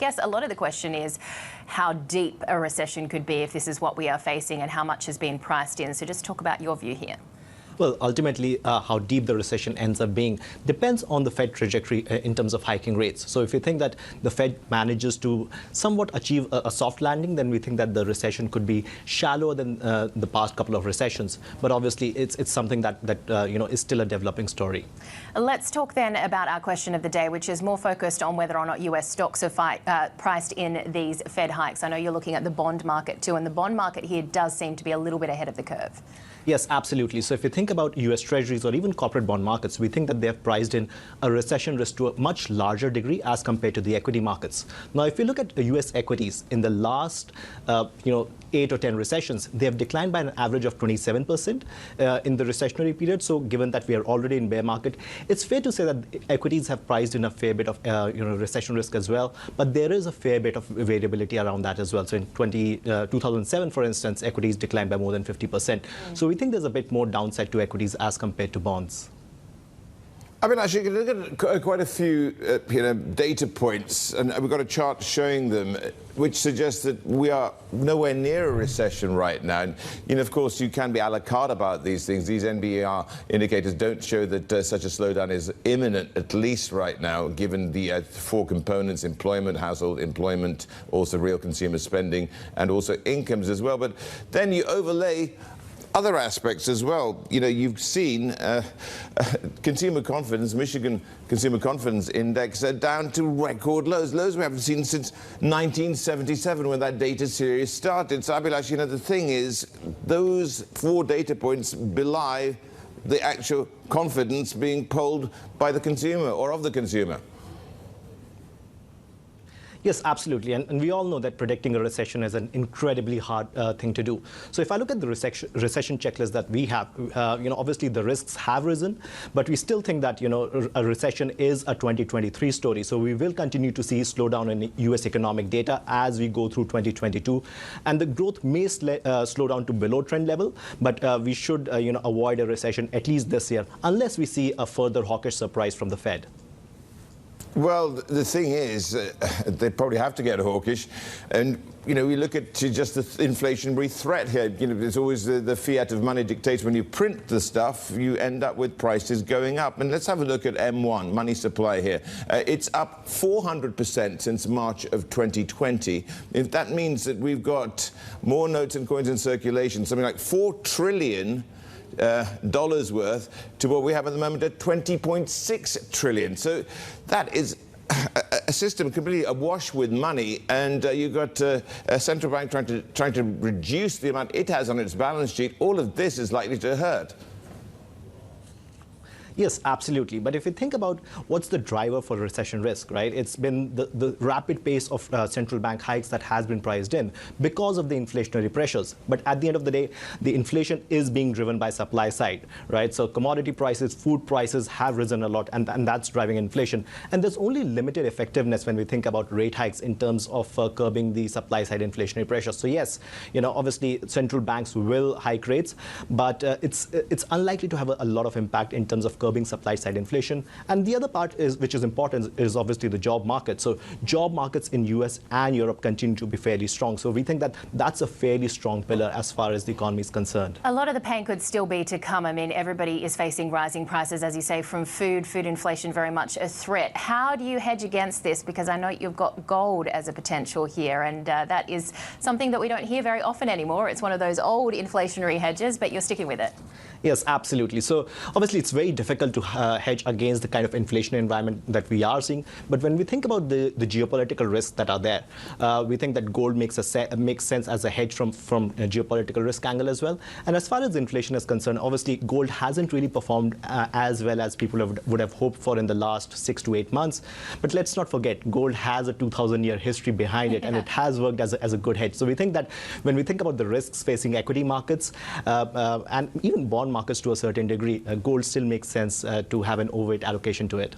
guess a lot of the question is how deep a recession could be if this is what we are facing and how much has been priced in. So just talk about your view here. Well, ultimately, how deep the recession ends up being depends on the Fed trajectory in terms of hiking rates. So if you think that the Fed manages to somewhat achieve a soft landing, then we think that the recession could be shallower than the past couple of recessions. But obviously, it's something that is still a developing story. Let's talk then about our question of the day, which is more focused on whether or not US stocks are priced in these Fed hikes. I know you're looking at the bond market too, and the bond market here does seem to be a little bit ahead of the curve. Yes, absolutely. So if you think about US Treasuries or even corporate bond markets, we think that they have priced in a recession risk to a much larger degree as compared to the equity markets. Now, if you look at US equities in the last, 8 or 10 recessions, they have declined by an average of 27% in the recessionary period. So given that we are already in bear market, it's fair to say that equities have priced in a fair bit of recession risk as well. But there is a fair bit of variability around that as well. So in 2007, for instance, equities declined by more than 50%. So we think there's a bit more downside to equities as compared to bonds. I mean, actually, you can look at quite a few data points, and we've got a chart showing them, which suggests that we are nowhere near a recession right now. And, of course, you can be a la carte about these things. These NBER indicators don't show that such a slowdown is imminent, at least right now, given the four components: employment, household employment, also real consumer spending, and also incomes as well. But then you overlay other aspects as well. You've seen consumer confidence, Michigan Consumer Confidence Index, down to record lows we haven't seen since 1977 when that data series started. So, Abhilash, the thing is, those four data points belie the actual confidence being polled by the consumer or of the consumer. Yes, absolutely. And we all know that predicting a recession is an incredibly hard thing to do. So if I look at the recession checklist that we have, obviously the risks have risen, but we still think that, a recession is a 2023 story. So we will continue to see slowdown in US economic data as we go through 2022. And the growth may slow down to below trend level, but we should, avoid a recession at least this year, unless we see a further hawkish surprise from the Fed. Well, the thing is, they probably have to get hawkish. And, we look at just the inflationary threat here. There's always the fiat of money dictates when you print the stuff, you end up with prices going up. And let's have a look at M1, money supply here. It's up 400% since March of 2020. If that means that we've got more notes and coins in circulation, something like $4 trillion dollars worth, to what we have at the moment at 20.6 trillion. So that is a system completely awash with money, and you've got a central bank trying to reduce the amount it has on its balance sheet. All of this is likely to hurt. Yes, absolutely. But if you think about what's the driver for recession risk, right? It's been the rapid pace of central bank hikes that has been priced in because of the inflationary pressures. But at the end of the day, the inflation is being driven by supply side, right? So commodity prices, food prices have risen a lot, and that's driving inflation. And there's only limited effectiveness when we think about rate hikes in terms of curbing the supply side inflationary pressures. So yes, obviously central banks will hike rates, but it's unlikely to have a lot of impact in terms of curbing supply side inflation. And the other part which is important, is obviously the job market. So job markets in US and Europe continue to be fairly strong. So we think that that's a fairly strong pillar as far as the economy is concerned. A lot of the pain could still be to come. I mean, everybody is facing rising prices, as you say, from food inflation, very much a threat. How do you hedge against this? Because I know you've got gold as a potential here, and that is something that we don't hear very often anymore. It's one of those old inflationary hedges, but you're sticking with it. Yes, absolutely. So obviously it's very difficult to hedge against the kind of inflationary environment that we are seeing. But when we think about the geopolitical risks that are there, we think that gold makes sense as a hedge from a geopolitical risk angle as well. And as far as inflation is concerned, obviously gold hasn't really performed as well as people would have hoped for in the last 6 to 8 months. But let's not forget, gold has a 2,000-year history behind it, and it has worked as a good hedge. So we think that when we think about the risks facing equity markets and even bond markets to a certain degree, gold still makes sense to have an overweight allocation to it.